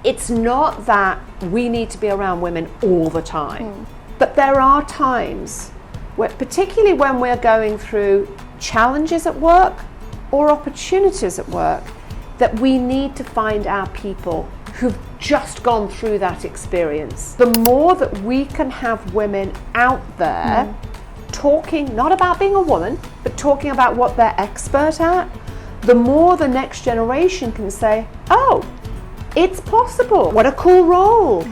It's not that we need to be around women all the time, but there are times, where, particularly when we're going through challenges at work or opportunities at work, that we need to find our people who've just gone through that experience. The more that we can have women out there talking, not about being a woman, but talking about what they're expert at, the more the next generation can say, oh, it's possible. What a cool role.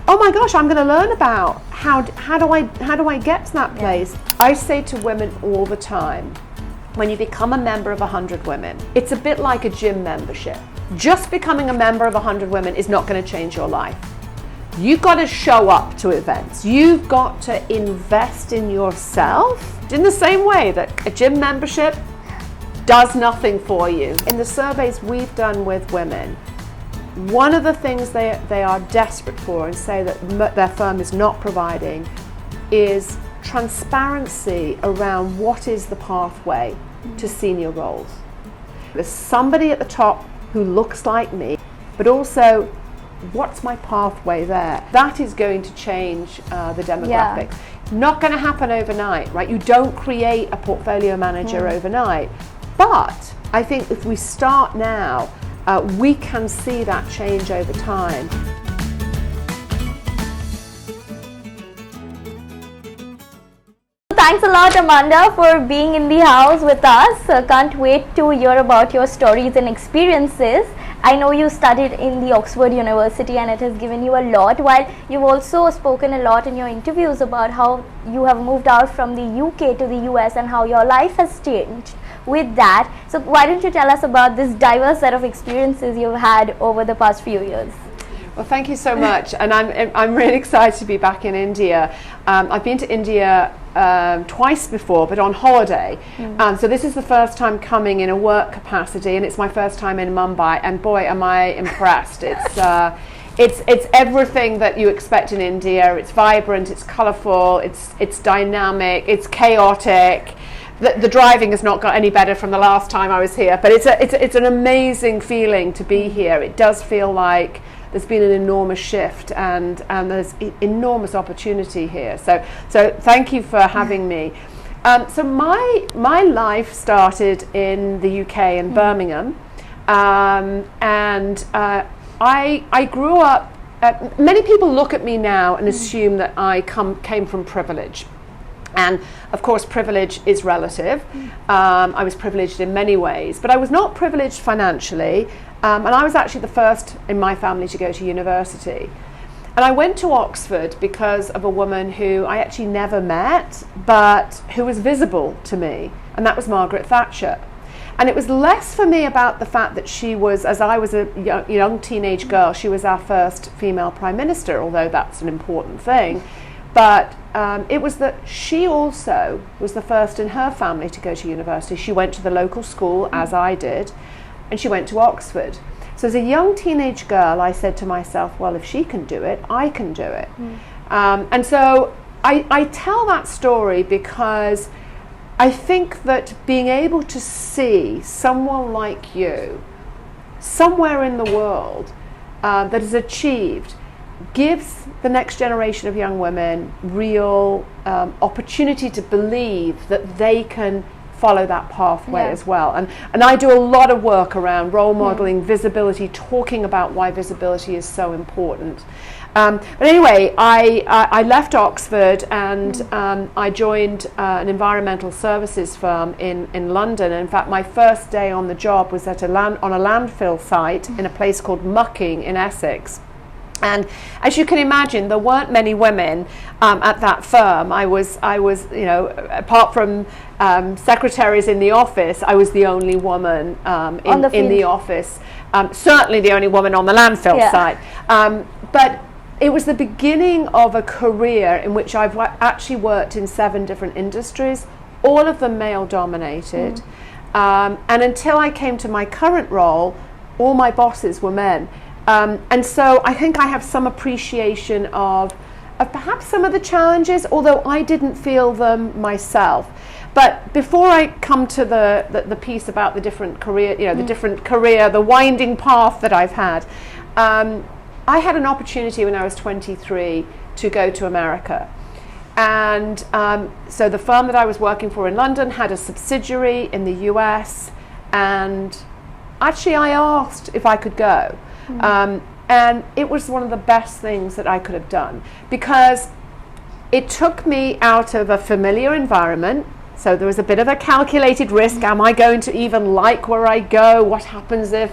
Oh my gosh, I'm going to learn about how do I get to that place. I say to women all the time, when you become a member of 100 women, it's a bit like a gym membership. Just becoming a member of 100 women is not going to change your life. You've got to show up to events. You've got to invest in yourself in the same way that a gym membership does nothing for you. In the surveys we've done with women, one of the things they are desperate for and say that their firm is not providing is transparency around what is the pathway to senior roles. There's somebody at the top who looks like me, but also what's my pathway there? That is going to change the demographics. Not going to happen overnight, right? You don't create a portfolio manager overnight, but I think if we start now, we can see that change over time. Thanks a lot, Amanda, for being in the house with us. Can't wait to hear about your stories and experiences. I know you studied in the Oxford University and it has given you a lot, while you've also spoken a lot in your interviews about how you have moved out from the UK to the US and how your life has changed with that. So why don't you tell us about this diverse set of experiences you've had over the past few years? Well, thank you so much, and I'm really excited to be back in India. I've been to India twice before, but on holiday. So this is the first time coming in a work capacity, and it's my first time in Mumbai. And boy, am I impressed! It's everything that you expect in India. It's vibrant, it's colourful, it's dynamic, it's chaotic. The driving has not got any better from the last time I was here, but it's an amazing feeling to be here. It does feel like there's been an enormous shift and there's enormous opportunity here. So thank you for having me. So my life started in the UK in Birmingham, and I grew up. Many people look at me now and assume that I came from privilege. And of course, privilege is relative. I was privileged in many ways, but I was not privileged financially. And I was actually the first in my family to go to university. And I went to Oxford because of a woman who I actually never met, but who was visible to me, and that was Margaret Thatcher. And it was less for me about the fact that she was, as I was a young teenage girl, she was our first female Prime Minister, although that's an important thing. But it was that she also was the first in her family to go to university. She went to the local school, as I did, and she went to Oxford. So as a young teenage girl, I said to myself, well, if she can do it, I can do it. And so I tell that story because I think that being able to see someone like you somewhere in the world that has achieved gives the next generation of young women real opportunity to believe that they can follow that pathway as well. And I do a lot of work around role modeling, visibility, talking about why visibility is so important. But anyway, I left Oxford and I joined an environmental services firm in London. And in fact, my first day on the job was at on a landfill site in a place called Mucking in Essex. And as you can imagine, there weren't many women at that firm. I was, apart from secretaries in the office, I was the only woman in the office. Certainly the only woman on the landfill site. But it was the beginning of a career in which I've actually worked in 7 different industries, all of them male-dominated. And until I came to my current role, all my bosses were men. And so I think I have some appreciation of perhaps some of the challenges, although I didn't feel them myself. But before I come to the piece about the different career, the winding path that I've had, I had an opportunity when I was 23 to go to America. And so the firm that I was working for in London had a subsidiary in the US, and actually I asked if I could go. And it was one of the best things that I could have done, because it took me out of a familiar environment. So there was a bit of a calculated risk. Am I going to even like where I go? What happens if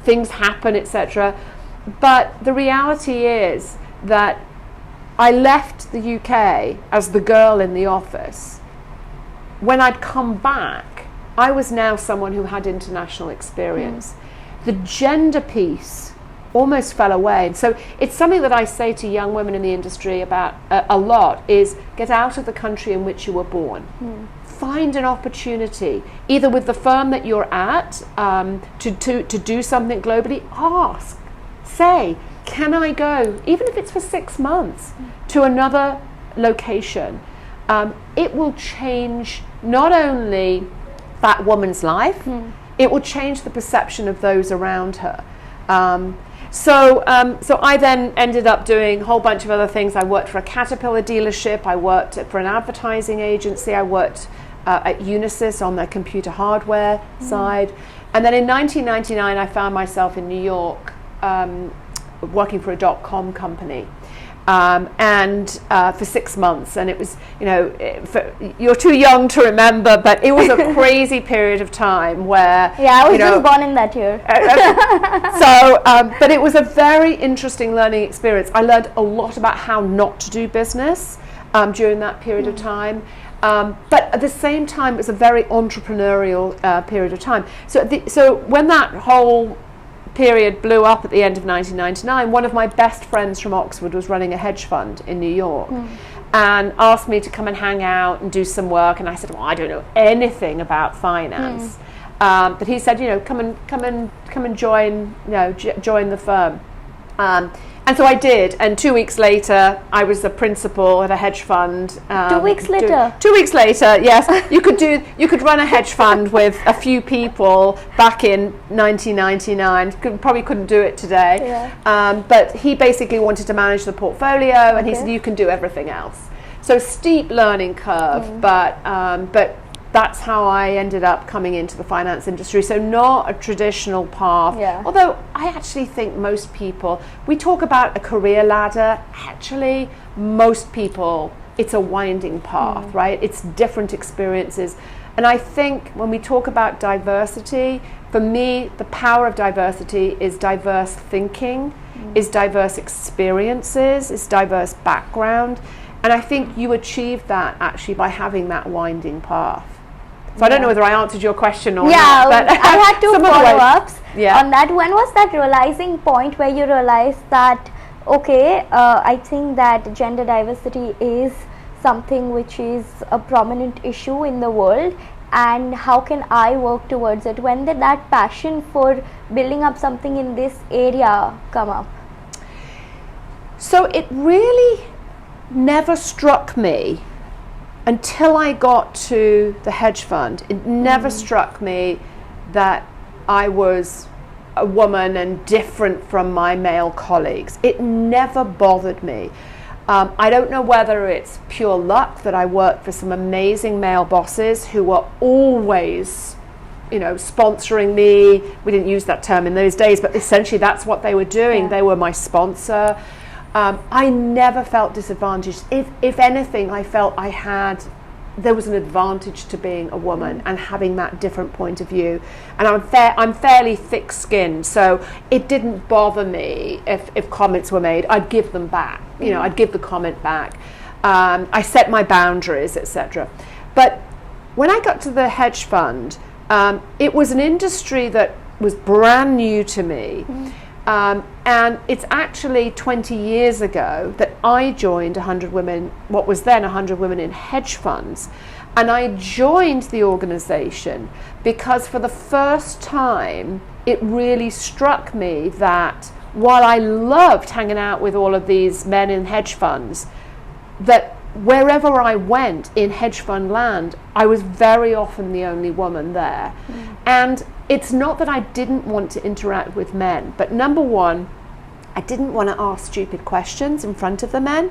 things happen, etc.? But the reality is that I left the UK as the girl in the office. When I'd come back, I was now someone who had international experience. The gender piece almost fell away. And so it's something that I say to young women in the industry about a lot, is get out of the country in which you were born. Find an opportunity, either with the firm that you're at, to do something globally. Ask, say, can I go, even if it's for 6 months, to another location? It will change not only that woman's life, it will change the perception of those around her. So I then ended up doing a whole bunch of other things. I worked for a Caterpillar dealership, I worked for an advertising agency, I worked at Unisys on the computer hardware side. And then in 1999 I found myself in New York working for a .com company. For 6 months, and it was, you're too young to remember, but it was a crazy period of time where I was just born in that year. But it was a very interesting learning experience. I learned a lot about how not to do business during that period of time. But at the same time, it was a very entrepreneurial period of time. So when that whole period blew up at the end of 1999, one of my best friends from Oxford was running a hedge fund in New York and asked me to come and hang out and do some work, and I said, well, I don't know anything about finance. But he said, come and join, join the firm. And so I did, and 2 weeks later, I was a principal at a hedge fund. 2 weeks later? 2 weeks later, yes. You could run a hedge fund with a few people back in 1999. Probably couldn't do it today. Yeah. But he basically wanted to manage the portfolio, and he said, you can do everything else. So steep learning curve, but that's how I ended up coming into the finance industry. So not a traditional path. Yeah. Although I actually think most people, we talk about a career ladder. Actually, most people, it's a winding path, right? It's different experiences. And I think when we talk about diversity, for me, the power of diversity is diverse thinking, is diverse experiences, is diverse background. And I think you achieve that actually by having that winding path. So I don't know whether I answered your question or not. But I had two follow-ups on that. When was that realizing point where you realized that, okay, I think that gender diversity is something which is a prominent issue in the world, and how can I work towards it? When did that passion for building up something in this area come up? So it really never struck me until I got to the hedge fund. It never struck me that I was a woman and different from my male colleagues. It never bothered me. I don't know whether it's pure luck that I worked for some amazing male bosses who were always, sponsoring me. We didn't use that term in those days, but essentially that's what they were doing. Yeah. They were my sponsor. I never felt disadvantaged. If anything, I felt there was an advantage to being a woman and having that different point of view. And I'm fairly thick-skinned, so it didn't bother me if comments were made. I'd give them back. I'd give the comment back. I set my boundaries, etc. But when I got to the hedge fund, it was an industry that was brand new to me. And it's actually 20 years ago that I joined 100 women, what was then 100 women in hedge funds. And I joined the organization because for the first time, it really struck me that while I loved hanging out with all of these men in hedge funds, that wherever I went in hedge fund land, I was very often the only woman there. And it's not that I didn't want to interact with men, but number one, I didn't want to ask stupid questions in front of the men.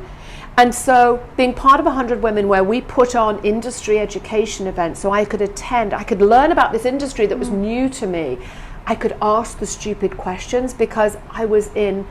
And so being part of 100 Women, where we put on industry education events, so I could attend, I could learn about this industry that was new to me. I could ask the stupid questions because I was in,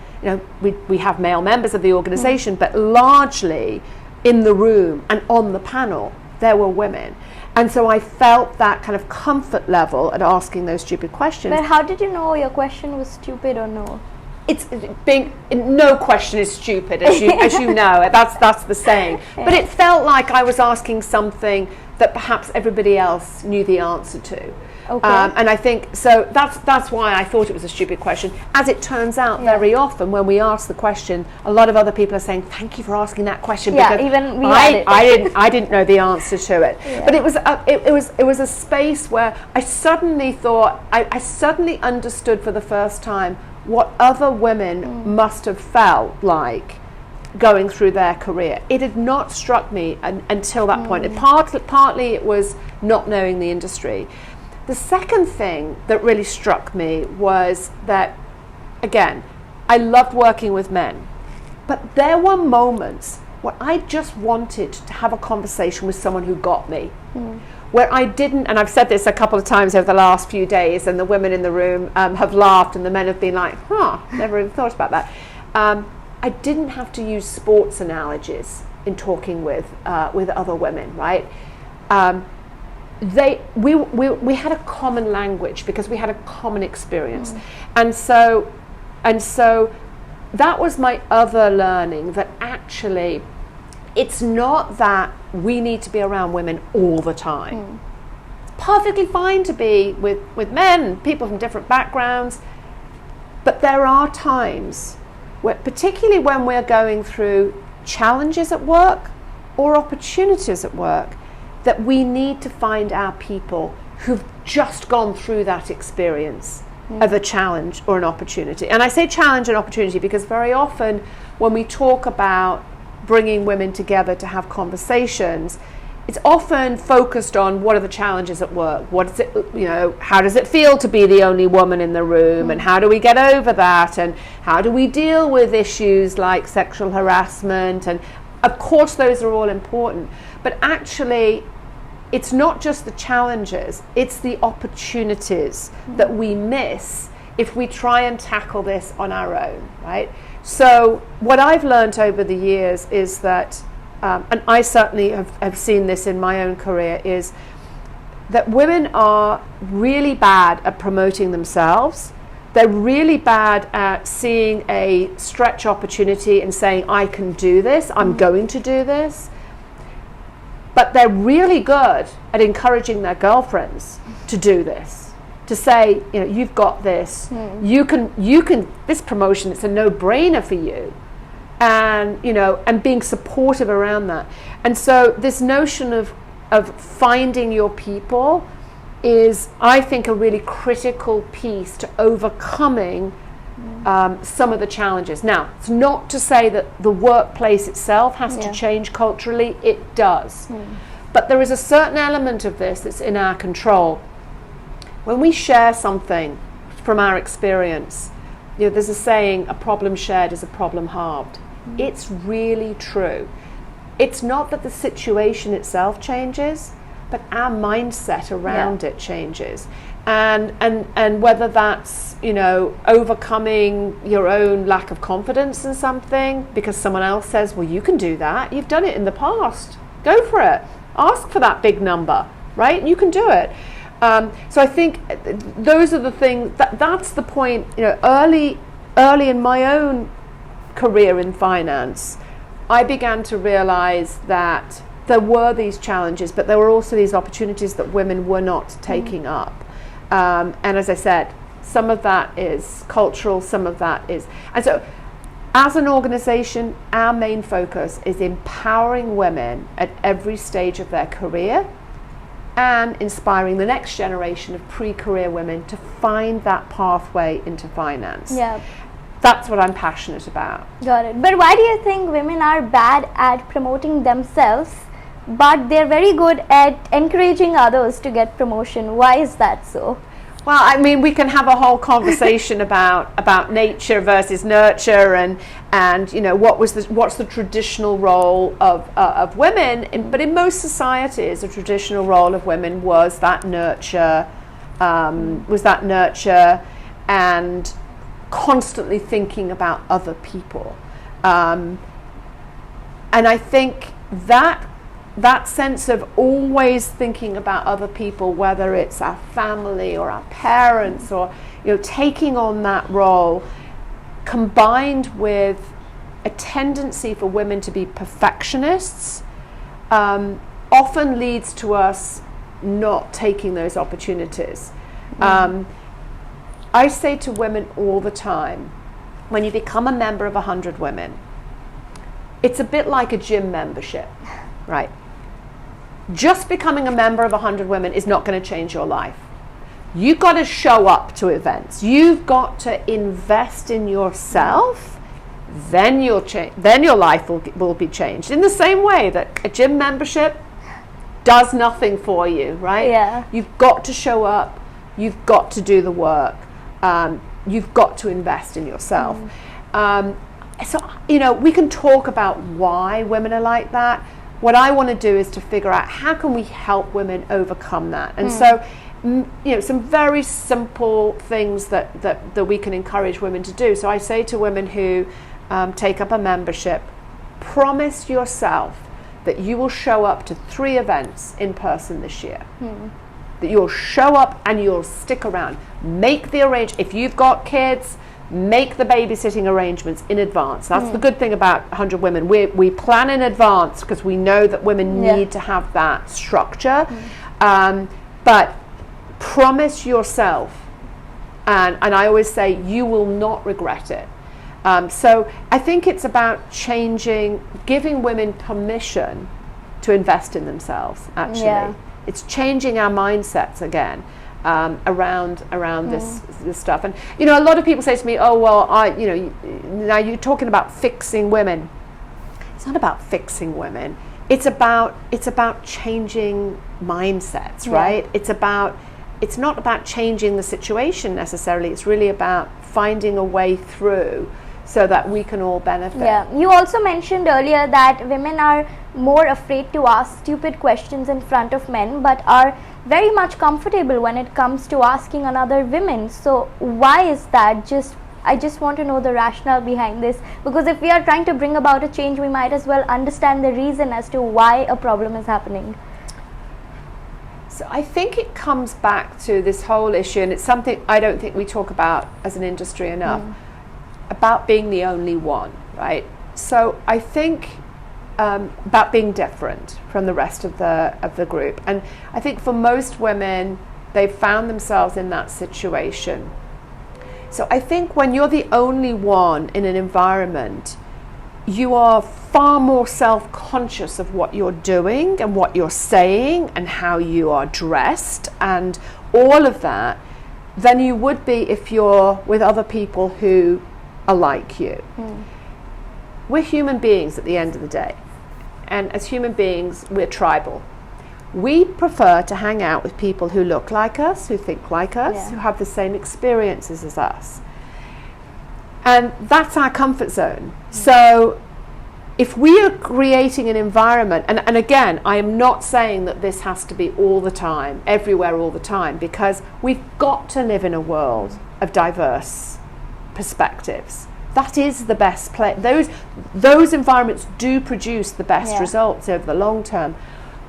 we have male members of the organization, but largely in the room and on the panel, there were women. And so I felt that kind of comfort level at asking those stupid questions. But how did you know your question was stupid or no? It's being, no question is stupid, as you know. That's the saying. Yeah. But it felt like I was asking something that perhaps everybody else knew the answer to. Okay. And I think so. That's why I thought it was a stupid question. As it turns out, very often when we ask the question, a lot of other people are saying, "Thank you for asking that question." Yeah, because even we I didn't know the answer to it. Yeah. But it was a space where I suddenly thought I suddenly understood for the first time what other women must have felt like going through their career. It had not struck me until that point. Partly it was not knowing the industry. The second thing that really struck me was that, again, I loved working with men, but there were moments where I just wanted to have a conversation with someone who got me. Where I didn't, and I've said this a couple of times over the last few days, and the women in the room have laughed and the men have been like, never even thought about that. I didn't have to use sports analogies in talking with other women, right? We had a common language because we had a common experience. And so that was my other learning, that actually it's not that we need to be around women all the time. It's perfectly fine to be with men, people from different backgrounds, but there are times where, particularly when we're going through challenges at work or opportunities at work, that we need to find our people who've just gone through that experience of a challenge or an opportunity. And I say challenge and opportunity because very often when we talk about bringing women together to have conversations, it's often focused on what are the challenges at work, what is it, how does it feel to be the only woman in the room, and how do we get over that, and how do we deal with issues like sexual harassment, and of course those are all important, but actually it's not just the challenges, it's the opportunities that we miss if we try and tackle this on our own, right? So what I've learned over the years is that, and I certainly have seen this in my own career, is that women are really bad at promoting themselves. They're really bad at seeing a stretch opportunity and saying, I can do this, I'm going to do this. But they're really good at encouraging their girlfriends to do this. To say, you've got this, you can, this promotion, it's a no-brainer for you. And, and being supportive around that. And so this notion of finding your people is, I think, a really critical piece to overcoming some of the challenges. Now, it's not to say that the workplace itself has to change culturally, it does. But there is a certain element of this that's in our control. When we share something from our experience, there's a saying, a problem shared is a problem halved. It's really true. It's not that the situation itself changes, but our mindset around it changes. And whether that's, overcoming your own lack of confidence in something because someone else says, well, you can do that. You've done it in the past. Go for it. Ask for that big number, right? You can do it. So I think those are the things, that's the point, early in my own career in finance, I began to realize that there were these challenges, but there were also these opportunities that women were not taking up. And as I said, some of that is cultural, some of that is, and so as an organization, our main focus is empowering women at every stage of their career and inspiring the next generation of pre-career women to find that pathway into finance. Yeah. That's what I'm passionate about. Got it. But why do you think women are bad at promoting themselves, but they're very good at encouraging others to get promotion? Why is that so? Well, I mean, we can have a whole conversation about nature versus nurture, and you know, what's the traditional role of women. But in most societies, the traditional role of women was that nurture, and constantly thinking about other people. And I think that sense of always thinking about other people, whether it's our family or our parents, or you know, taking on that role, combined with a tendency for women to be perfectionists, often leads to us not taking those opportunities. I say to women all the time, when you become a member of 100 women, it's a bit like a gym membership, right? Just becoming a member of 100 women is not going to change your life. You've got to show up to events. You've got to invest in yourself. Then your life will be changed. In the same way that a gym membership does nothing for you, right? Yeah. You've got to show up. You've got to do the work. You've got to invest in yourself. So, you know, we can talk about why women are like that. What I want to do is to figure out how can we help women overcome that. And so, you know, some very simple things that we can encourage women to do. So I say to women who take up a membership, promise yourself that you will show up to 3 events in person this year. That you'll show up and you'll stick around. Make the if you've got kids, make the babysitting arrangements in advance. That's the good thing about 100 Women. We plan in advance because we know that women need to have that structure. But promise yourself, and I always say, you will not regret it. So I think it's about giving women permission to invest in themselves, actually. Yeah. It's changing our mindsets again. Around this stuff. And you know, a lot of people say to me, oh well, now you're talking about fixing women. It's not about fixing women. It's about changing mindsets, right? It's not about changing the situation necessarily. It's really about finding a way through so that we can all benefit. Yeah. You also mentioned earlier that women are more afraid to ask stupid questions in front of men, but are very much comfortable when it comes to asking another women. So why is that? I just want to know the rationale behind this, because if we are trying to bring about a change, we might as well understand the reason as to why a problem is happening. So I think it comes back to this whole issue, and it's something I don't think we talk about as an industry enough, about being the only one, right? So I think about being different from the rest of the group, and I think for most women, they've found themselves in that situation. So I think when you're the only one in an environment, you are far more self-conscious of what you're doing and what you're saying and how you are dressed and all of that than you would be if you're with other people who are like you. We're human beings at the end of the day, and as human beings we're tribal. We prefer to hang out with people who look like us, who think like us, who have the same experiences as us, and that's our comfort zone. So if we are creating an environment, and again, I am not saying that this has to be all the time, everywhere all the time, because we've got to live in a world of diverse perspectives. That is the best place. Those environments do produce the best results over the long term.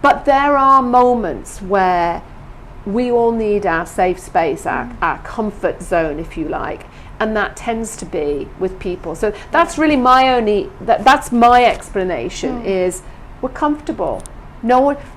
But there are moments where we all need our safe space, our comfort zone, if you like, and that tends to be with people. So that's really that's my explanation, is we're comfortable.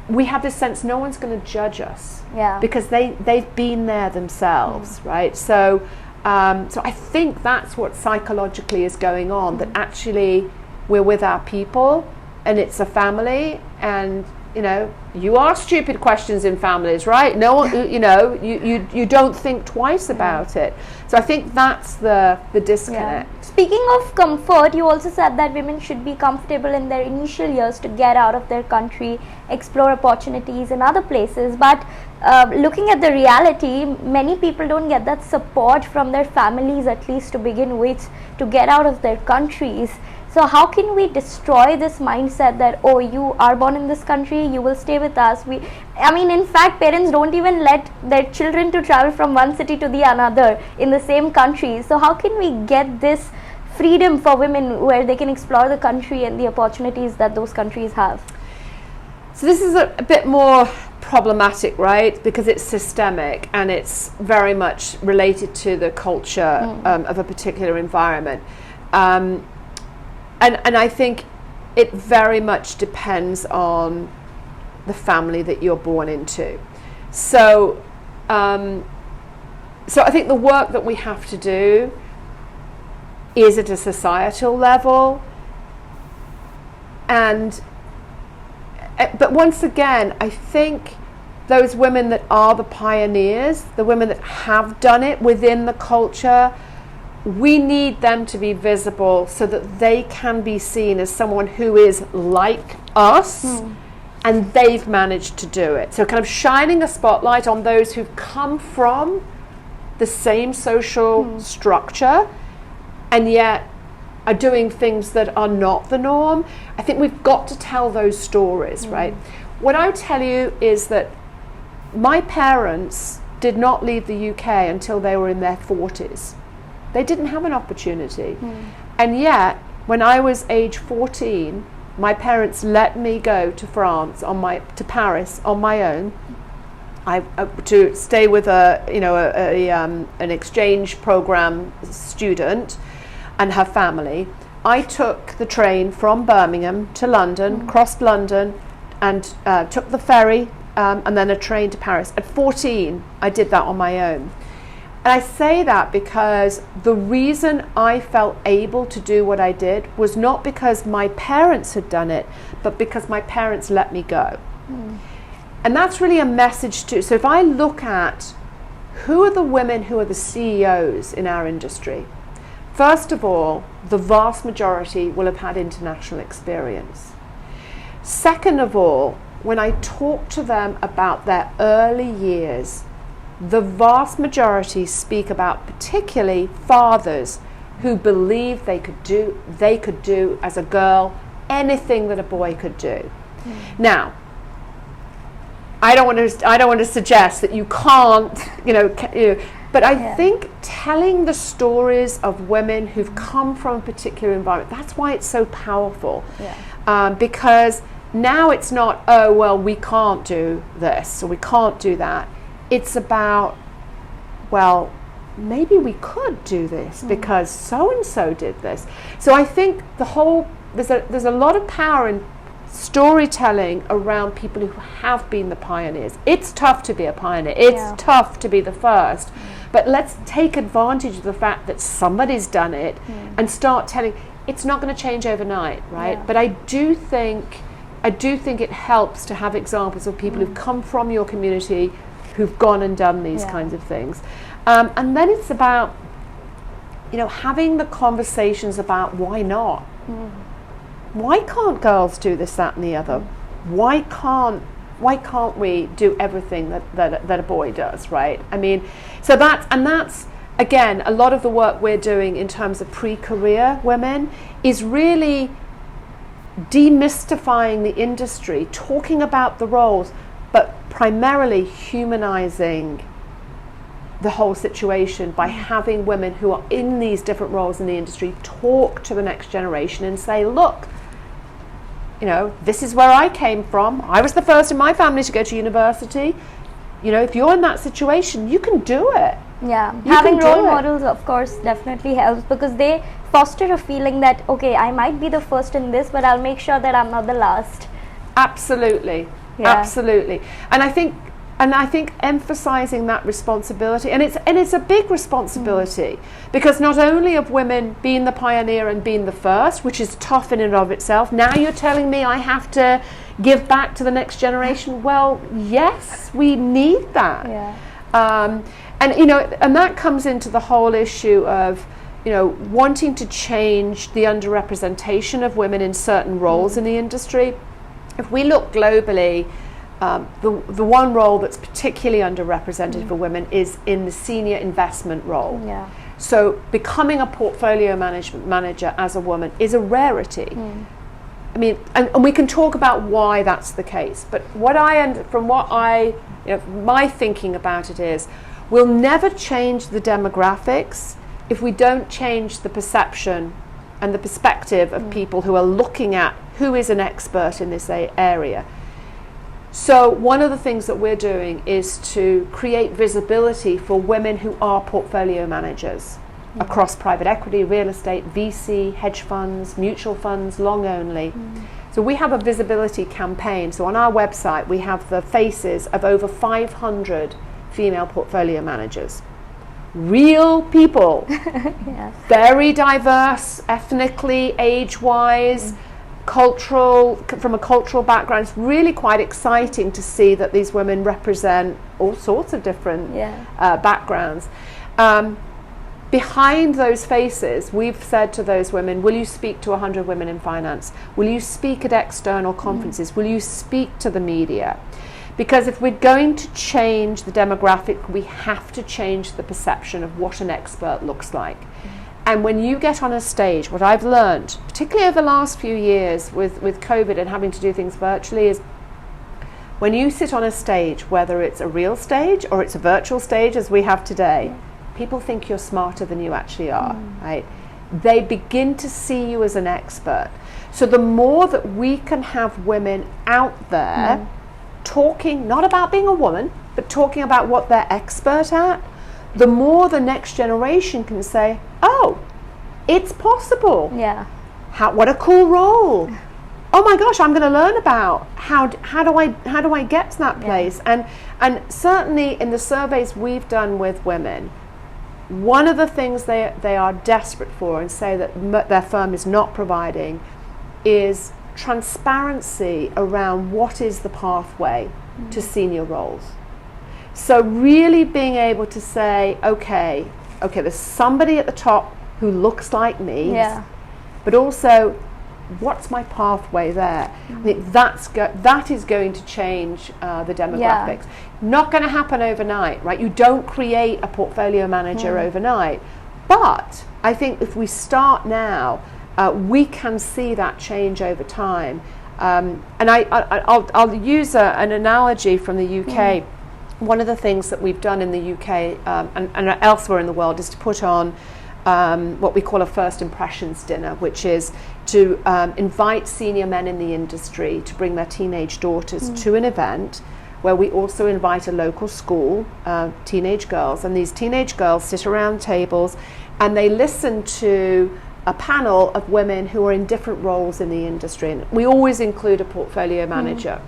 We have this sense no one's going to judge us, because they've been there themselves, right? So I think that's what psychologically is going on, that actually we're with our people and it's a family, and you know, you ask stupid questions in families, right? No one, you don't think twice about it. So I think that's the disconnect. Yeah. Speaking of comfort, you also said that women should be comfortable in their initial years to get out of their country, explore opportunities in other places. But looking at the reality, many people don't get that support from their families, at least to begin with, to get out of their countries. So how can we destroy this mindset that, oh, you are born in this country, you will stay with us? In fact, parents don't even let their children to travel from one city to the another in the same country. So how can we get this freedom for women where they can explore the country and the opportunities that those countries have? So this is a bit more problematic, right? Because it's systemic and it's very much related to the culture of a particular environment. And I think it very much depends on the family that you're born into. So I think the work that we have to do is at a societal level. But once again, I think those women that are the pioneers, the women that have done it within the culture, we need them to be visible so that they can be seen as someone who is like us and they've managed to do it. So kind of shining a spotlight on those who've come from the same social structure and yet are doing things that are not the norm. I think we've got to tell those stories, right? What I tell you is that my parents did not leave the UK until they were in their 40s. They didn't have an opportunity. And yet, when I was age 14, my parents let me go to France to Paris on my own. To stay with an exchange program student and her family. I took the train from Birmingham to London, crossed London, and took the ferry and then a train to Paris. At 14, I did that on my own. And I say that because the reason I felt able to do what I did was not because my parents had done it, but because my parents let me go. And that's really a message too. So if I look at who are the women who are the CEOs in our industry, first of all, the vast majority will have had international experience. Second of all, when I talk to them about their early years, the vast majority speak about particularly fathers who believed they could do as a girl anything that a boy could do. Now, I don't want to suggest that you can't, but I think telling the stories of women who've come from a particular environment, that's why it's so powerful. Because now it's not, oh, well, we can't do this or we can't do that. It's about, well, maybe we could do this because so-and-so did this. So I think there's a lot of power in storytelling around people who have been the pioneers. It's tough to be a pioneer. It's tough to be the first. But let's take advantage of the fact that somebody's done it and start telling. It's not going to change overnight, right? But I do think it helps to have examples of people who've come from your community who've gone and done these kinds of things. And then it's about, having the conversations about why not. Why can't girls do this, that, and the other? Why can't we do everything that a boy does, right? I mean, so that's again, a lot of the work we're doing in terms of pre-career women is really demystifying the industry, talking about the roles, but primarily humanizing the whole situation by having women who are in these different roles in the industry talk to the next generation and say, look, this is where I came from. I was the first in my family to go to university. If you're in that situation, you can do it. Having role models, of course, definitely helps because they foster a feeling that, okay, I might be the first in this, but I'll make sure that I'm not the last. Absolutely. Absolutely. And I think emphasizing that responsibility, and it's a big responsibility because not only of women being the pioneer and being the first, which is tough in and of itself, now you're telling me I have to give back to the next generation. Well, yes, we need that. And that comes into the whole issue of wanting to change the underrepresentation of women in certain roles in the industry. If we look globally, the one role that's particularly underrepresented for women is in the senior investment role. Yeah. So becoming a portfolio manager as a woman is a rarity. I mean, and we can talk about why that's the case. But my thinking about it is, we'll never change the demographics if we don't change the perception and the perspective of people who are looking at who is an expert in this area. So one of the things that we're doing is to create visibility for women who are portfolio managers across private equity, real estate, VC, hedge funds, mutual funds, long only. So we have a visibility campaign. So on our website we have the faces of over 500 female portfolio managers. Real people, very diverse, ethnically, age-wise, from a cultural background. It's really quite exciting to see that these women represent all sorts of different backgrounds. Behind those faces, we've said to those women, will you speak to 100 women in finance? Will you speak at external conferences? Will you speak to the media? Because if we're going to change the demographic, we have to change the perception of what an expert looks like. And when you get on a stage, what I've learned, particularly over the last few years with COVID and having to do things virtually, is when you sit on a stage, whether it's a real stage or it's a virtual stage as we have today, people think you're smarter than you actually are, right? They begin to see you as an expert. So the more that we can have women out there talking, not about being a woman, but talking about what they're expert at, the more the next generation can say, oh, it's possible. Yeah. What a cool role. Oh my gosh, I'm going to learn about how do I get to that place. And certainly in the surveys we've done with women, one of the things they are desperate for and say that their firm is not providing is transparency around what is the pathway to senior roles. So really being able to say, okay, there's somebody at the top who looks like me, but also what's my pathway there? I think that is going to change the demographics. Not going to happen overnight, right? You don't create a portfolio manager overnight, but I think if we start now, we can see that change over time. And I'll use an analogy from the UK. One of the things that we've done in the UK and elsewhere in the world is to put on what we call a first impressions dinner, which is to invite senior men in the industry to bring their teenage daughters to an event where we also invite a local school, teenage girls, and these teenage girls sit around tables and they listen to a panel of women who are in different roles in the industry. And we always include a portfolio manager.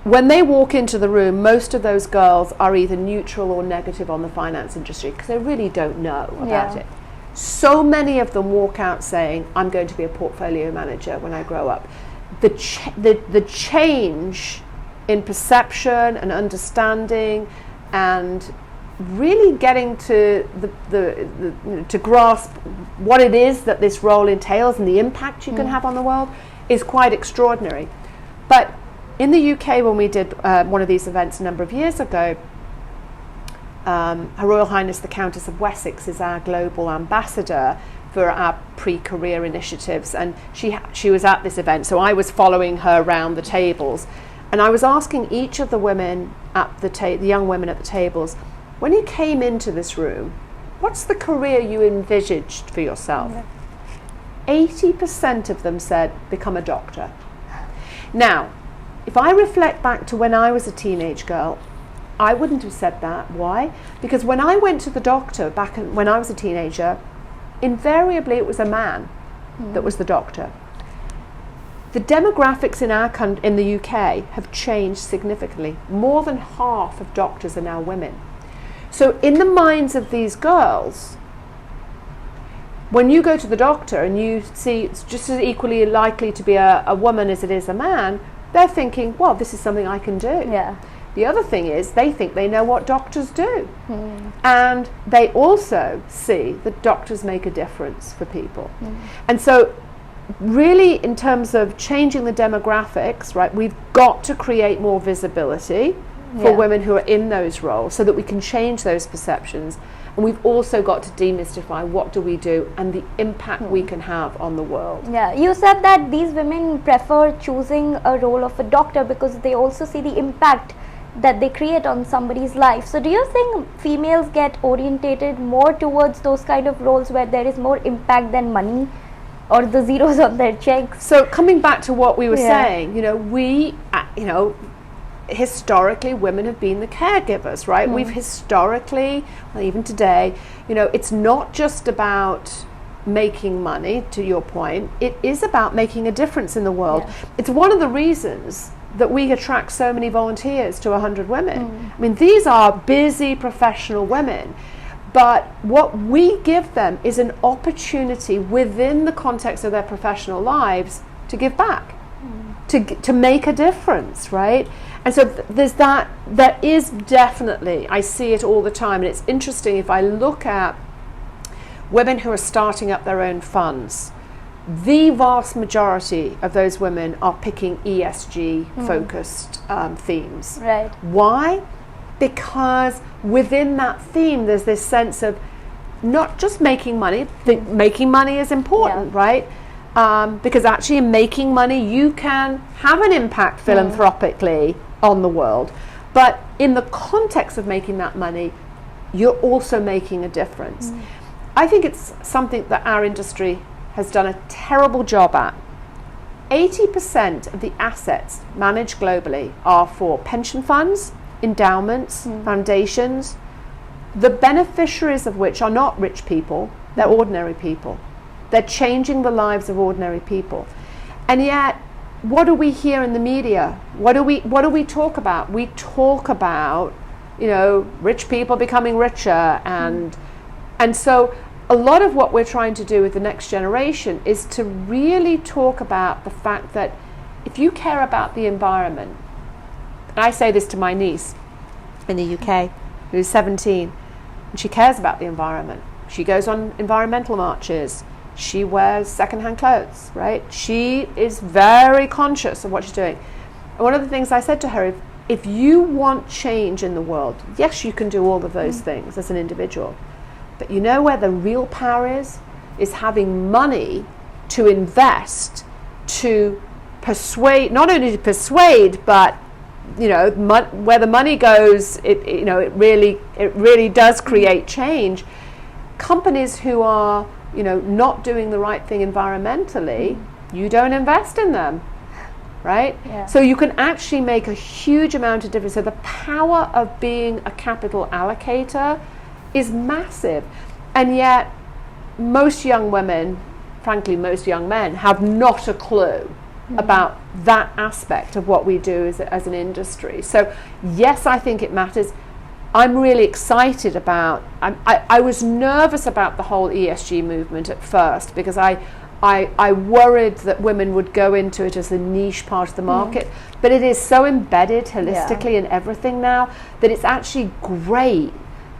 When they walk into the room, most of those girls are either neutral or negative on the finance industry because they really don't know about it. So many of them walk out saying, I'm going to be a portfolio manager when I grow up. The change in perception and understanding and really getting to to grasp what it is that this role entails and the impact you can have on the world is quite extraordinary. But in the UK, when we did one of these events a number of years ago, Her Royal Highness the Countess of Wessex is our global ambassador for our pre-career initiatives, and she was at this event, so I was following her around the tables, and I was asking each of the women at the young women at the tables, when you came into this room, what's the career you envisaged for yourself? 80% of them said, become a doctor. Now, if I reflect back to when I was a teenage girl, I wouldn't have said that. Why? Because when I went to the doctor when I was a teenager, invariably it was a man that was the doctor. The demographics in the UK have changed significantly. More than half of doctors are now women. So in the minds of these girls, when you go to the doctor and you see it's just as equally likely to be a woman as it is a man, they're thinking, well, this is something I can do. Yeah. The other thing is they think they know what doctors do. And they also see that doctors make a difference for people. And so really, in terms of changing the demographics, right, we've got to create more visibility for women who are in those roles so that we can change those perceptions. And we've also got to demystify what do we do and the impact we can have on the world. Yeah, you said that these women prefer choosing a role of a doctor because they also see the impact that they create on somebody's life. So do you think females get orientated more towards those kind of roles where there is more impact than money or the zeros on their checks? So coming back to what we were saying, historically women have been the caregivers, right? We've historically, well, even today, it's not just about making money, to your point, it is about making a difference in the world. It's one of the reasons that we attract so many volunteers to 100 Women. I mean, these are busy professional women, but what we give them is an opportunity within the context of their professional lives to give back, to make a difference, right? And so there is definitely, I see it all the time, and it's interesting if I look at women who are starting up their own funds, the vast majority of those women are picking ESG focused themes. Right. Why? Because within that theme there's this sense of not just making money, making money is important, right? Because actually in making money you can have an impact philanthropically on the world, but in the context of making that money you're also making a difference. I think it's something that our industry has done a terrible job at. 80% of the assets managed globally are for pension funds, endowments, foundations, the beneficiaries of which are not rich people, they're ordinary people. They're changing the lives of ordinary people. And yet, what do we hear in the media? What do we talk about? We talk about, rich people becoming richer, and so a lot of what we're trying to do with the next generation is to really talk about the fact that if you care about the environment, and I say this to my niece in the UK, who's 17, and she cares about the environment. She goes on environmental marches. She wears secondhand clothes, right? She is very conscious of what she's doing. And one of the things I said to her, if you want change in the world, yes, you can do all of those things as an individual. But you know where the real power is having money to invest, to persuade, not only to persuade, but where the money goes, it really does create change. Companies who are not doing the right thing environmentally, you don't invest in them, right? So you can actually make a huge amount of difference. So the power of being a capital allocator is massive, and yet most young women, frankly most young men, have not a clue about that aspect of what we do as an industry. So yes, I think it matters. I'm really excited about, I was nervous about the whole ESG movement at first because I worried that women would go into it as a niche part of the market, but it is so embedded holistically in everything now that it's actually great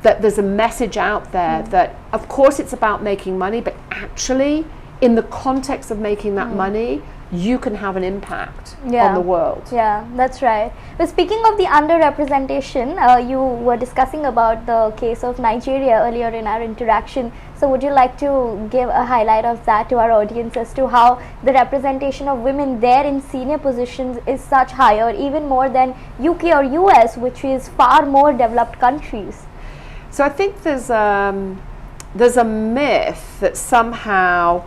that there's a message out there that of course it's about making money, but actually in the context of making that money you can have an impact on the world. Yeah, that's right. But speaking of the underrepresentation, you were discussing about the case of Nigeria earlier in our interaction. So would you like to give a highlight of that to our audience as to how the representation of women there in senior positions is such higher, even more than UK or US, which is far more developed countries? So I think there's a myth that somehow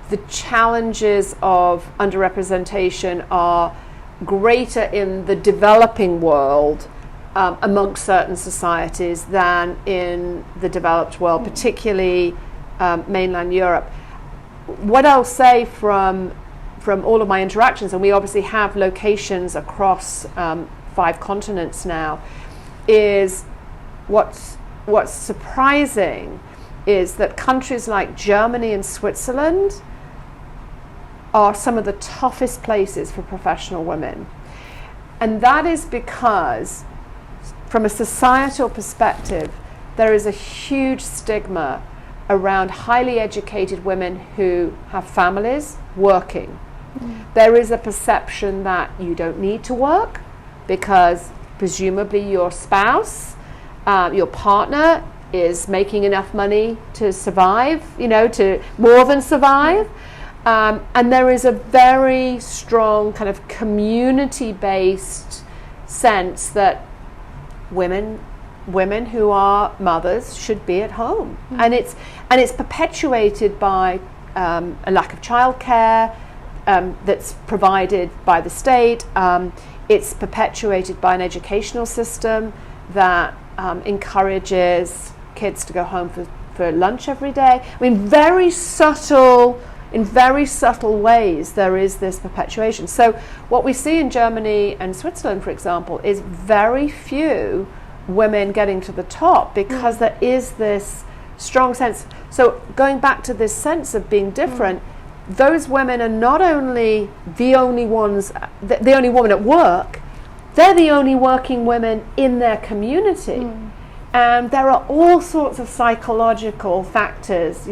the challenges of underrepresentation are greater in the developing world amongst certain societies than in the developed world, particularly mainland Europe. What I'll say from all of my interactions, and we obviously have locations across 5 continents now, is what's surprising is that countries like Germany and Switzerland are some of the toughest places for professional women. And that is because, from a societal perspective, there is a huge stigma around highly educated women who have families working. There is a perception that you don't need to work because presumably your spouse, your partner is making enough money to survive, to more than survive. And there is a very strong kind of community-based sense that women who are mothers should be at home. And it's perpetuated by a lack of childcare that's provided by the state. It's perpetuated by an educational system that encourages kids to go home for lunch every day. I mean, in very subtle ways there is this perpetuation. So what we see in Germany and Switzerland, for example, is very few women getting to the top because there is this strong sense. So going back to this sense of being different, those women are not only the only ones, the only woman at work, they're the only working women in their community. And there are all sorts of psychological factors,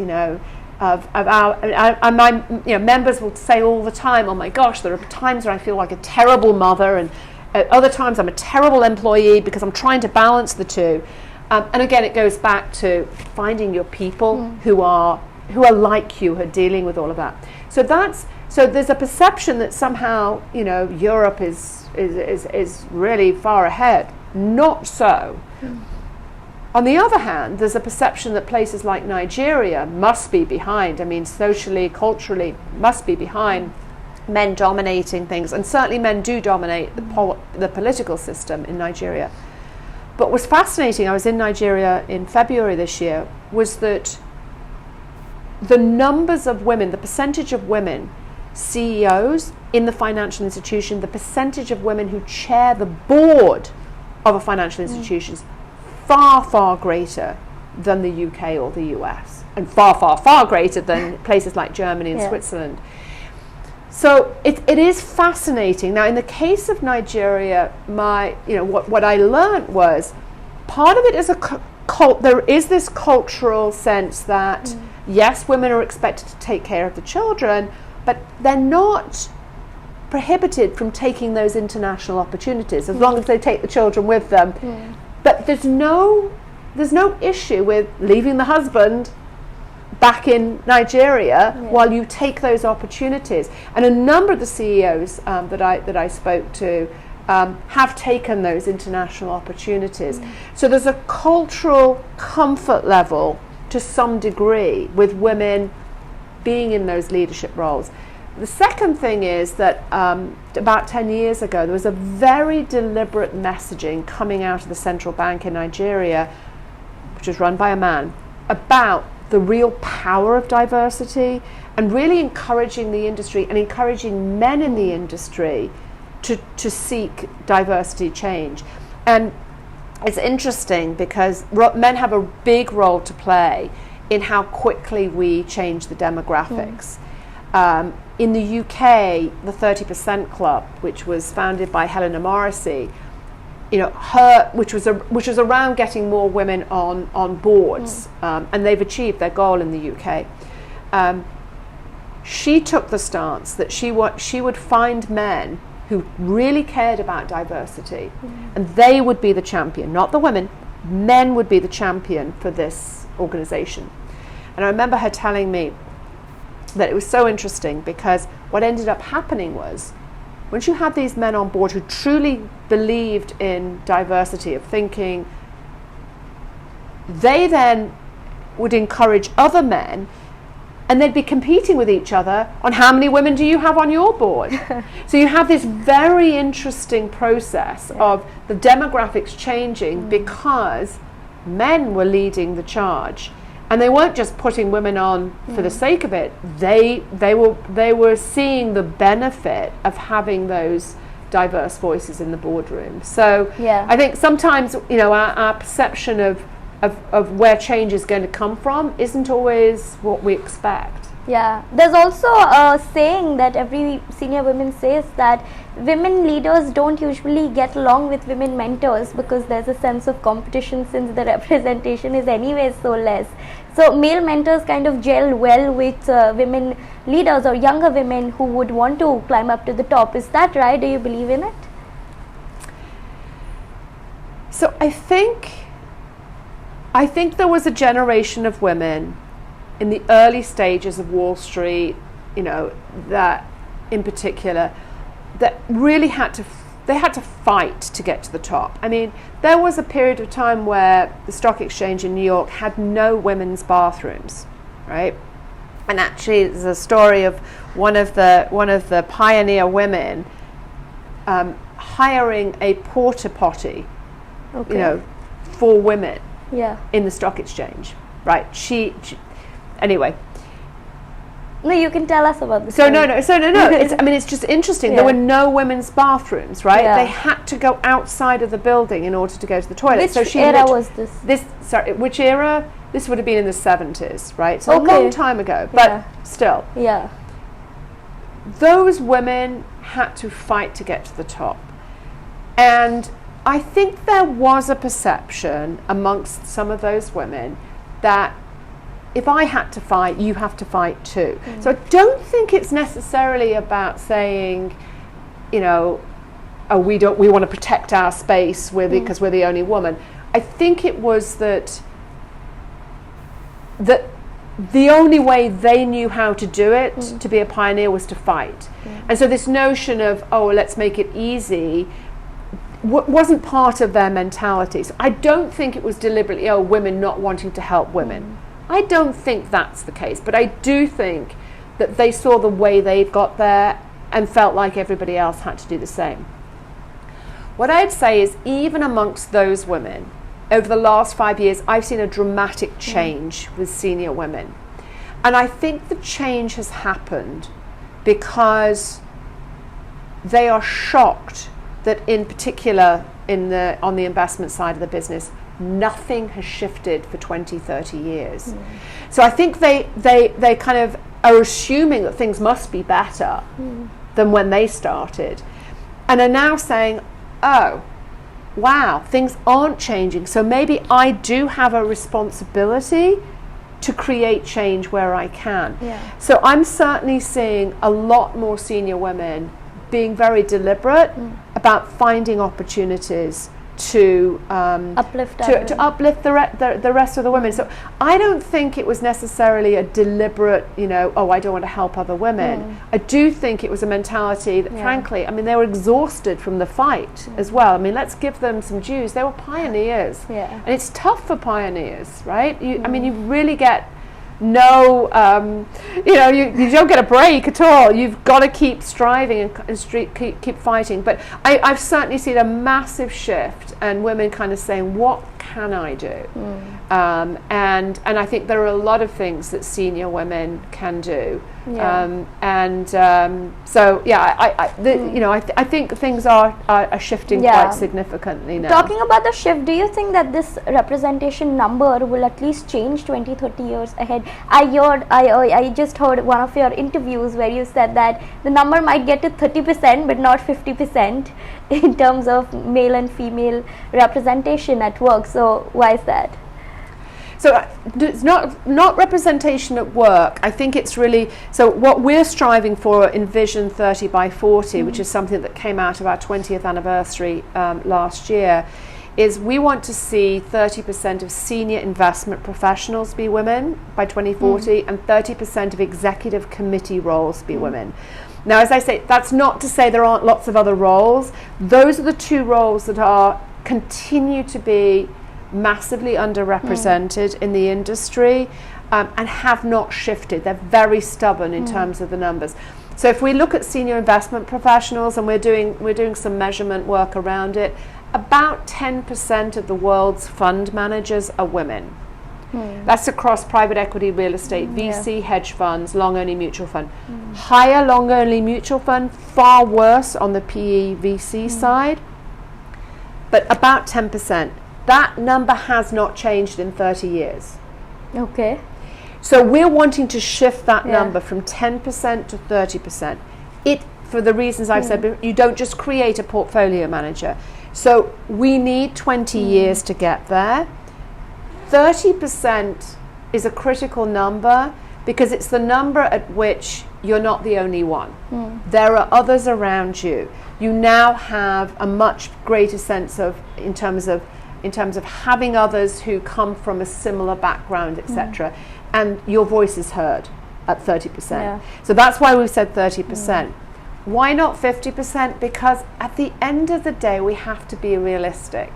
of my members will say all the time, oh my gosh, there are times where I feel like a terrible mother, and at other times I'm a terrible employee because I'm trying to balance the two. And again, it goes back to finding your people who are like you, who are dealing with all of that. So there's a perception that somehow Europe is really far ahead. Not so. On the other hand, there's a perception that places like Nigeria must be behind. I mean, socially, culturally, must be behind men dominating things, and certainly men do dominate the political system in Nigeria. But what's fascinating, I was in Nigeria in February this year, was that the numbers of women, the percentage of women CEOs in the financial institution, the percentage of women who chair the board of a financial institution is far, far greater than the UK or the US, and far, far, far greater than places like Germany and Switzerland. So it is fascinating. Now, in the case of Nigeria, what I learned was part of it is there is this cultural sense that yes, women are expected to take care of the children, but they're not prohibited from taking those international opportunities as long as they take the children with them. But there's no issue with leaving the husband back in Nigeria while you take those opportunities. And a number of the CEOs that I spoke to have taken those international opportunities. So there's a cultural comfort level to some degree with women being in those leadership roles. The second thing is that about 10 years ago, there was a very deliberate messaging coming out of the central bank in Nigeria, which was run by a man, about the real power of diversity, and really encouraging the industry and encouraging men in the industry to seek diversity change. And it's interesting because men have a big role to play in how quickly we change the demographics. In the UK, the 30% Club, which was founded by Helena Morrissey, which was around getting more women on boards, and they've achieved their goal in the UK. She took the stance that she would find men who really cared about diversity, and they would be the champion, not the women. Men would be the champion for this organization. And I remember her telling me that it was so interesting because what ended up happening was, once you had these men on board who truly believed in diversity of thinking, they then would encourage other men, and they'd be competing with each other on how many women do you have on your board. So you have this very interesting process of the demographics changing because men were leading the charge. And they weren't just putting women on for the sake of it. They were seeing the benefit of having those diverse voices in the boardroom. So I think sometimes our perception of where change is going to come from isn't always what we expect. Yeah, there's also a saying that every senior woman says that women leaders don't usually get along with women mentors because there's a sense of competition since the representation is anyway so less. So male mentors kind of gel well with women leaders or younger women who would want to climb up to the top. Is that right? Do you believe in it? So I think there was a generation of women in the early stages of Wall Street, you know, that in particular, that really had to fight to get to the top. I mean, there was a period of time where the stock exchange in New York had no women's bathrooms, right? And actually, there's a story of one of the pioneer women hiring a porta potty, Okay. you know, for women Yeah. in the stock exchange, right? She anyway. No, you can tell us about this. So no. It's just interesting. Yeah. There were no women's bathrooms, right? Yeah. They had to go outside of the building in order to go to the toilet. Which so she era was this? Which era? This would have been in the 70s, right? So Okay. a long time ago, but Yeah. still. Yeah. Those women had to fight to get to the top. And I think there was a perception amongst some of those women that if I had to fight, you have to fight too. So I don't think it's necessarily about saying, you know, oh, we want to protect our space because we're the only woman. I think it was that the only way they knew how to do it, to be a pioneer, was to fight. And so this notion of, oh, let's make it easy, wasn't part of their mentality. So I don't think it was deliberately, oh, women not wanting to help women. I don't think that's the case, but I do think that they saw the way they'd got there and felt like everybody else had to do the same. What I'd say is, even amongst those women, over the last 5 years, I've seen a dramatic change with senior women. And I think the change has happened because they are shocked that, in particular, on the investment side of the business, nothing has shifted for 20, 30 years. So I think they kind of are assuming that things must be better than when they started, and are now saying, oh, wow, things aren't changing, so maybe I do have a responsibility to create change where I can. So I'm certainly seeing a lot more senior women being very deliberate about finding opportunities to uplift the rest of the women. So I don't think it was necessarily a deliberate, you know, oh, I don't want to help other women. I do think it was a mentality that, frankly, I mean, they were exhausted from the fight as well. I mean, let's give them some dues. They were pioneers, and it's tough for pioneers, right? I mean, you really get no, you know, you don't get a break at all. You've got to keep striving and keep fighting. But I've certainly seen a massive shift, and women kind of saying, what can I do? And I think there are a lot of things that senior women can do. So yeah, you know, I think things are shifting quite significantly now. Talking about the shift, do you think that this representation number will at least change 20-30 years ahead? I just heard one of your interviews where you said that the number might get to 30% but not 50% in terms of male and female representation at work. So why is that? So it's not representation at work. I think it's really, so what we're striving for in Vision 30 by 40, which is something that came out of our 20th anniversary last year, is we want to see 30% of senior investment professionals be women by 2040 and 30% of executive committee roles be women. Now, as I say, that's not to say there aren't lots of other roles. Those are the two roles that continue to be massively underrepresented in the industry and have not shifted. They're very stubborn in terms of the numbers. So if we look at senior investment professionals, and we're doing some measurement work around it, about 10% of the world's fund managers are women. That's across private equity, real estate, VC, hedge funds, long-only mutual fund. Higher long-only mutual fund, far worse on the PE VC side, but about 10%. That number has not changed in 30 years. Okay. So we're wanting to shift that Yeah. number from 10% to 30%. For the reasons I've said, you don't just create a portfolio manager. So we need 20 years to get there. 30% is a critical number because it's the number at which you're not the only one. There are others around you. You now have a much greater sense of, in terms of having others who come from a similar background, etc. And your voice is heard at 30%. Yeah. So that's why we've said 30%. Why not 50%? Because at the end of the day, we have to be realistic.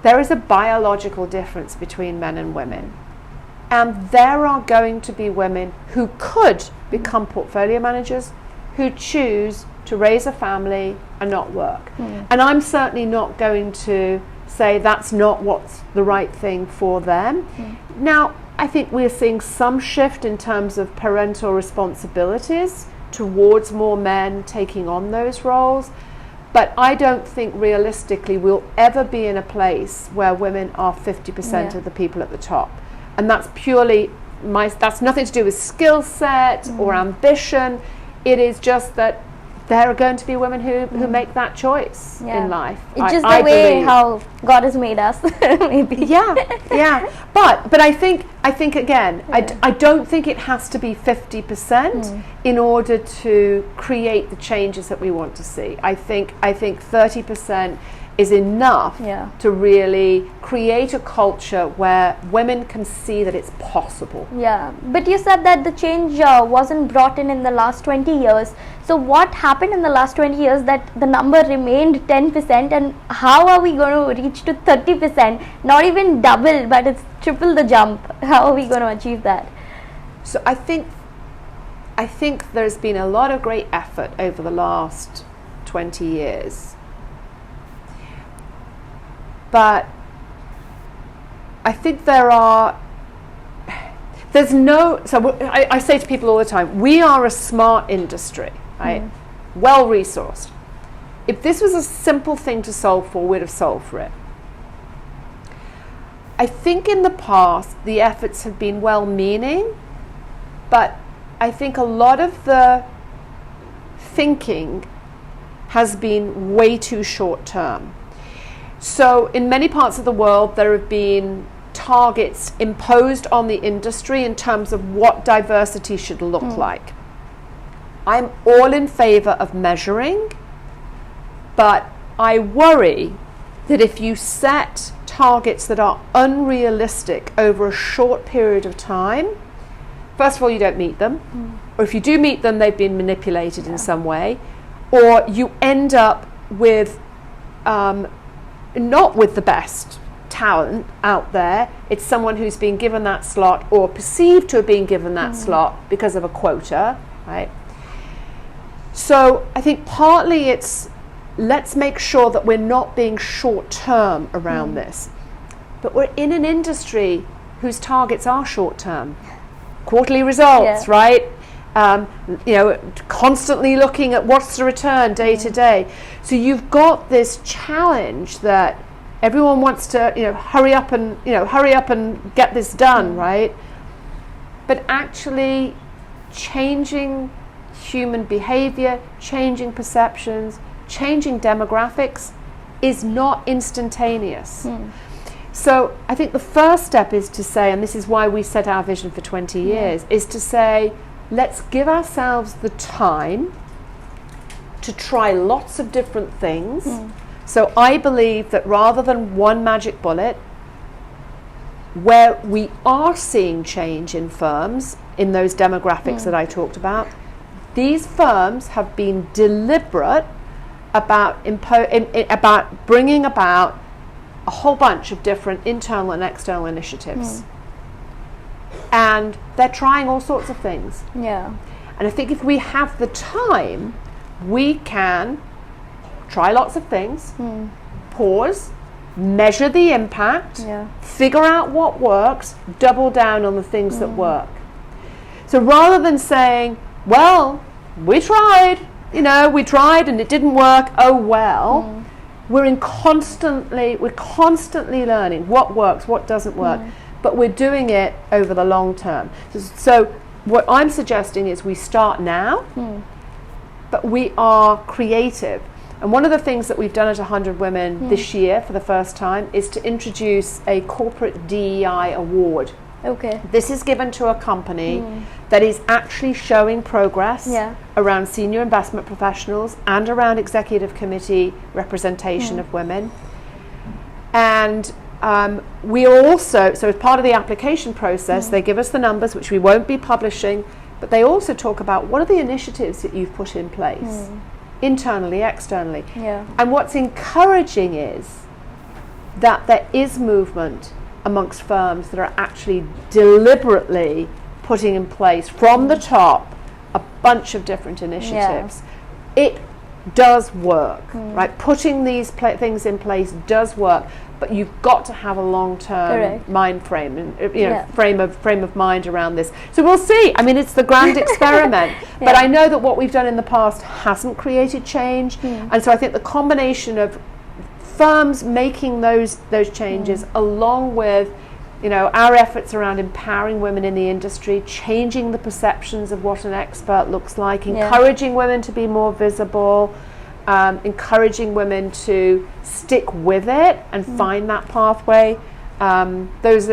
There is a biological difference between men and women. And there are going to be women who could become portfolio managers, who choose to raise a family and not work. And I'm certainly not going to say that's not what's the right thing for them. Now, I think we're seeing some shift in terms of parental responsibilities towards more men taking on those roles, but I don't think realistically we'll ever be in a place where women are 50% of the people at the top. And that's purely that's nothing to do with skill set or ambition. It is just that there are going to be women who make that choice in life. It's just the way believe. How God has made us, maybe. Yeah. But I think again, I don't think it has to be 50% in order to create the changes that we want to see. I think 30% is enough to really create a culture where women can see that it's possible. Yeah, but you said that the change wasn't brought in the last 20 years. So what happened in the last 20 years that the number remained 10%, and how are we going to reach to 30%? Not even double, but it's triple the jump. How are we going to achieve that? So I think there's been a lot of great effort over the last 20 years. But I think I say to people all the time, we are a smart industry, right? Well resourced. If this was a simple thing to solve for, we'd have solved for it. I think in the past, the efforts have been well-meaning, but I think a lot of the thinking has been way too short-term. So in many parts of the world, there have been targets imposed on the industry in terms of what diversity should look like. I'm all in favor of measuring, but I worry that if you set targets that are unrealistic over a short period of time, first of all, you don't meet them, or if you do meet them, they've been manipulated in some way, or you end up with not with the best talent out there. It's someone who's been given that slot or perceived to have been given that slot because of a quota, right? So I think partly it's let's make sure that we're not being short-term around this. But we're in an industry whose targets are short-term. Quarterly results, right? Constantly looking at what's the return day to day. So you've got this challenge that everyone wants to, hurry up and get this done, right? But actually changing human behavior, changing perceptions, changing demographics is not instantaneous. So I think the first step is to say, and this is why we set our vision for 20 years, is to say, let's give ourselves the time to try lots of different things. So I believe that rather than one magic bullet, where we are seeing change in firms, in those demographics that I talked about, these firms have been deliberate about bringing about a whole bunch of different internal and external initiatives. And they're trying all sorts of things. Yeah. And I think if we have the time, we can try lots of things, pause, measure the impact, figure out what works, double down on the things that work. So rather than saying, well, we tried and it didn't work, oh well, we're constantly learning what works, what doesn't work. but we're doing it over the long term. So what I'm suggesting is we start now, but we are creative. And one of the things that we've done at 100 Women this year for the first time is to introduce a corporate DEI award. Okay. This is given to a company that is actually showing progress around senior investment professionals and around executive committee representation of women. And we are also, so as part of the application process, they give us the numbers, which we won't be publishing, but they also talk about what are the initiatives that you've put in place, internally, externally. And what's encouraging is that there is movement amongst firms that are actually deliberately putting in place from the top a bunch of different initiatives. It does work, right? Putting these things in place does work, but you've got to have a long-term mind frame and frame of mind around this. So we'll see. I mean, it's the grand experiment, but I know that what we've done in the past hasn't created change, and so I think the combination of firms making those changes, along with our efforts around empowering women in the industry, changing the perceptions of what an expert looks like, encouraging women to be more visible, encouraging women to stick with it and find that pathway. That's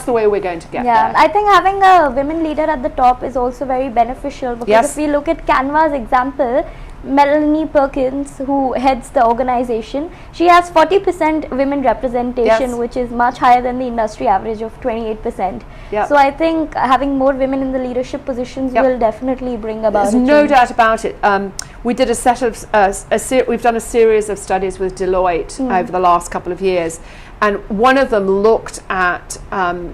the way we're going to get there. I think having a women leader at the top is also very beneficial, because if we look at Canva's example, Melanie Perkins, who heads the organization, she has 40% women representation, which is much higher than the industry average of 28%. So I think having more women in the leadership positions will definitely bring about. There's no doubt about it. We did a set of we've done a series of studies with Deloitte over the last couple of years, and one of them looked at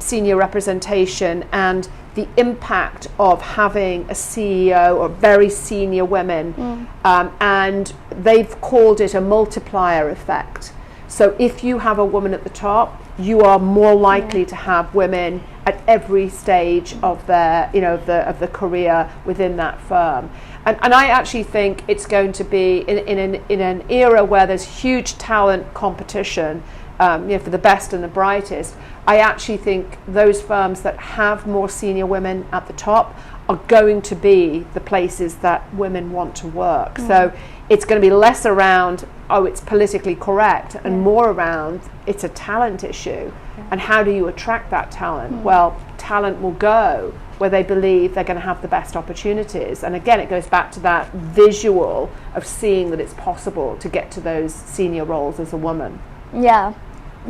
senior representation and the impact of having a CEO or very senior women, and they've called it a multiplier effect. So if you have a woman at the top, you are more likely to have women at every stage of their, of the career within that firm. And I actually think it's going to be in an era where there's huge talent competition, for the best and the brightest. I actually think those firms that have more senior women at the top are going to be the places that women want to work. So it's going to be less around, it's politically correct, and more around, it's a talent issue. And how do you attract that talent? Well, talent will go where they believe they're going to have the best opportunities. And again, it goes back to that visual of seeing that it's possible to get to those senior roles as a woman.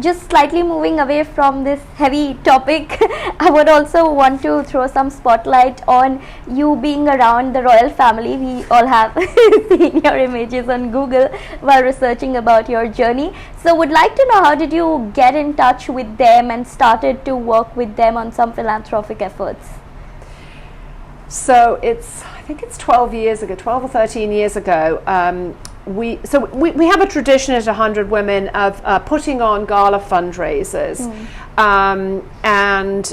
Just slightly moving away from this heavy topic, I would also want to throw some spotlight on you being around the royal family. We all have seen your images on Google while researching about your journey. So would like to know, how did you get in touch with them and started to work with them on some philanthropic efforts? So I think it's 12 or 13 years ago, we have a tradition at 100 Women of putting on gala fundraisers, and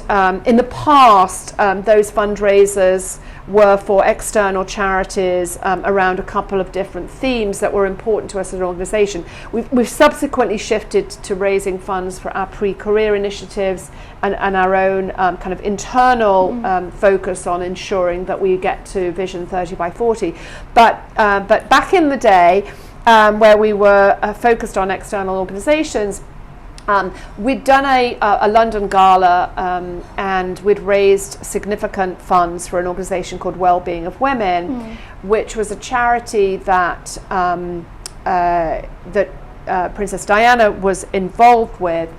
in the past those fundraisers were for external charities around a couple of different themes that were important to us as an organisation. We've subsequently shifted to raising funds for our pre-career initiatives and our own kind of internal focus on ensuring that we get to Vision 30 by 40. But back in the day, where we were focused on external organisations, we'd done a London gala, and we'd raised significant funds for an organisation called Wellbeing of Women, which was a charity that Princess Diana was involved with.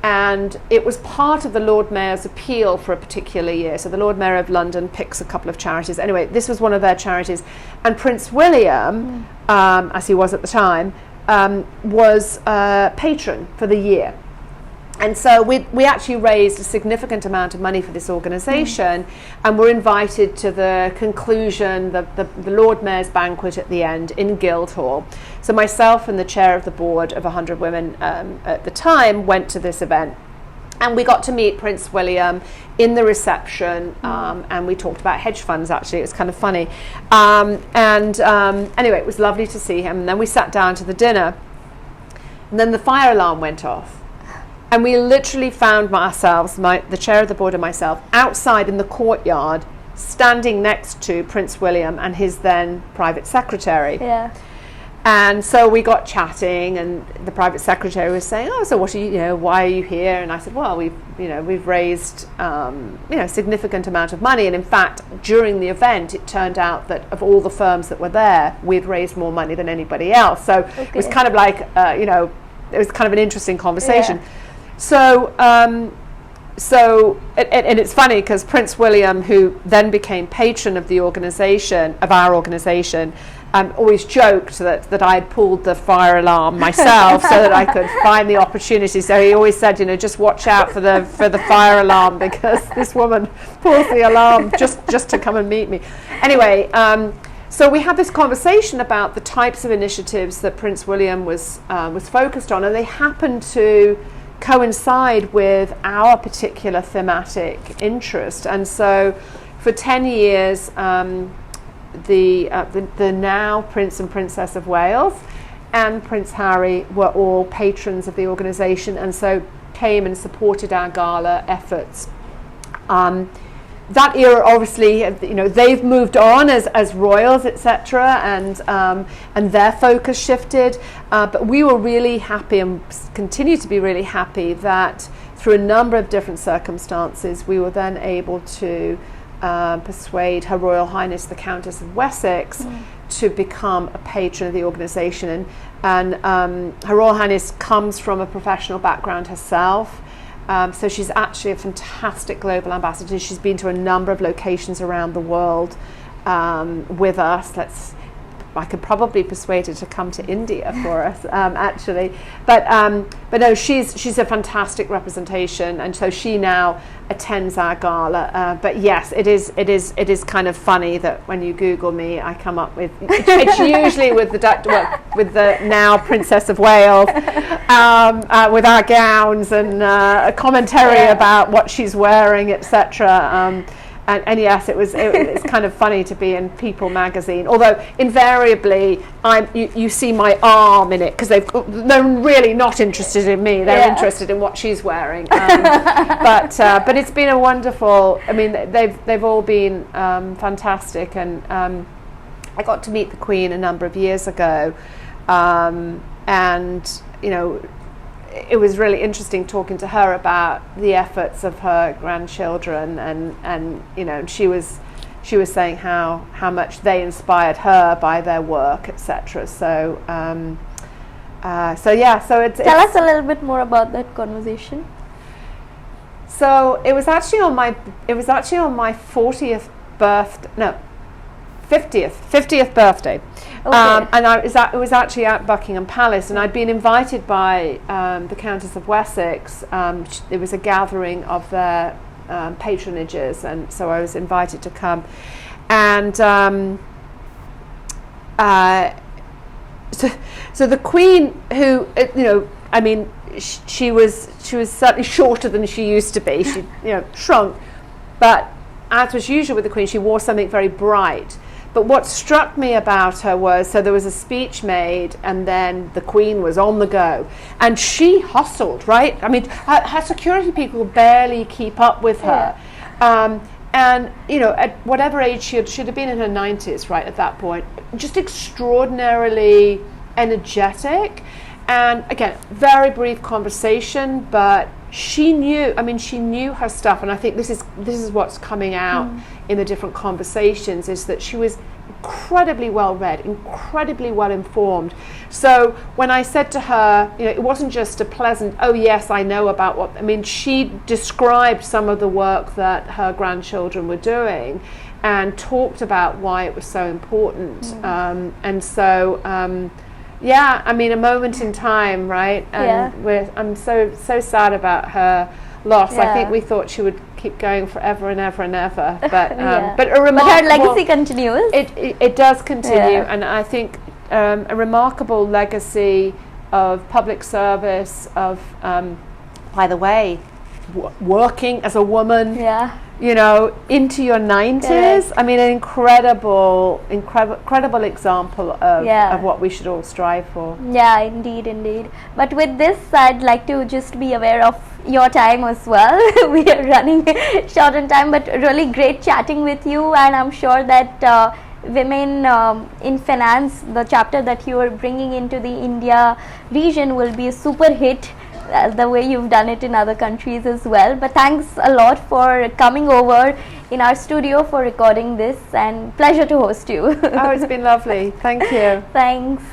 And it was part of the Lord Mayor's appeal for a particular year. So the Lord Mayor of London picks a couple of charities. Anyway, this was one of their charities. And Prince William, as he was at the time, was patron for the year. And so we actually raised a significant amount of money for this organisation, and were invited to the conclusion, the Lord Mayor's banquet at the end in Guildhall. So myself and the chair of the board of 100 Women at the time went to this event. And we got to meet Prince William in the reception, and we talked about hedge funds, actually. It was kind of funny. Anyway, it was lovely to see him. And then we sat down to the dinner, and then the fire alarm went off. And we literally found ourselves, the chair of the board and myself, outside in the courtyard, standing next to Prince William and his then private secretary. Yeah. And so we got chatting, and the private secretary was saying, "Oh, so what are you? Why are you here?" And I said, "Well, we've raised significant amount of money, and in fact, during the event, it turned out that of all the firms that were there, we'd raised more money than anybody else. So it was kind of like, it was kind of an interesting conversation. Yeah. So and it's funny because Prince William, who then became patron of our organisation, always joked that I had pulled the fire alarm myself so that I could find the opportunity. So he always said, just watch out for the fire alarm, because this woman pulls the alarm just to come and meet me. Anyway, so we had this conversation about the types of initiatives that Prince William was focused on, and they happened to coincide with our particular thematic interest. And so for 10 years, the now Prince and Princess of Wales and Prince Harry were all patrons of the organisation, and so came and supported our gala efforts. That era, obviously, they've moved on as royals, etc., and their focus shifted. But we were really happy, and continue to be really happy, that through a number of different circumstances, we were then able to persuade Her Royal Highness the Countess of Wessex to become a patron of the organisation. And Her Royal Highness comes from a professional background herself. So she's actually a fantastic global ambassador. She's been to a number of locations around the world with us. I could probably persuade her to come to India for us, actually. But no, she's a fantastic representation, and so she now attends our gala. But yes, it is kind of funny that when you Google me, I come up with it's usually with the now Princess of Wales, with our gowns and a commentary about what she's wearing, etc. And yes, it's kind of funny to be in People magazine. Although invariably, you see my arm in it, because they're really not interested in me. They're interested in what she's wearing. But it's been a wonderful. I mean, they've all been fantastic, and I got to meet the Queen a number of years ago, and it was really interesting talking to her about the efforts of her grandchildren, and she was saying how much they inspired her by their work, etc. So it's tell us a little bit more about that conversation. So it was actually on my 50th birthday. Okay. And it was actually at Buckingham Palace, and I'd been invited by the Countess of Wessex. There was a gathering of their patronages, and so I was invited to come. And so the Queen, who she was certainly shorter than she used to be. She shrunk, but as was usual with the Queen, she wore something very bright. But what struck me about her was, so there was a speech made, and then the Queen was on the go, and she hustled, right? I mean, her security people barely keep up with her. And at whatever age she'd have been in her 90s, right, at that point, just extraordinarily energetic. And again, very brief conversation, but she knew her stuff, and I think this is what's coming out in the different conversations, is that she was incredibly well read, incredibly well informed. So when I said to her, it wasn't just a pleasant, oh yes, I know about what, she described some of the work that her grandchildren were doing and talked about why it was so important. And so a moment in time, right? And I'm so sad about her loss. I think we thought she would keep going forever and ever and ever, but her legacy continues. It does continue, and I think a remarkable legacy of public service, of by the way, working as a woman, into your 90s. Correct. I mean, an incredible example of what we should all strive for. Yeah, indeed. But with this, I'd like to just be aware of your time as well. We are running short on time, but really great chatting with you, and I'm sure that women in finance, the chapter that you are bringing into the India region, will be a super hit, the way you've done it in other countries as well. But thanks a lot for coming over in our studio for recording this, and pleasure to host you. Oh, it's been lovely. Thank you. Thanks.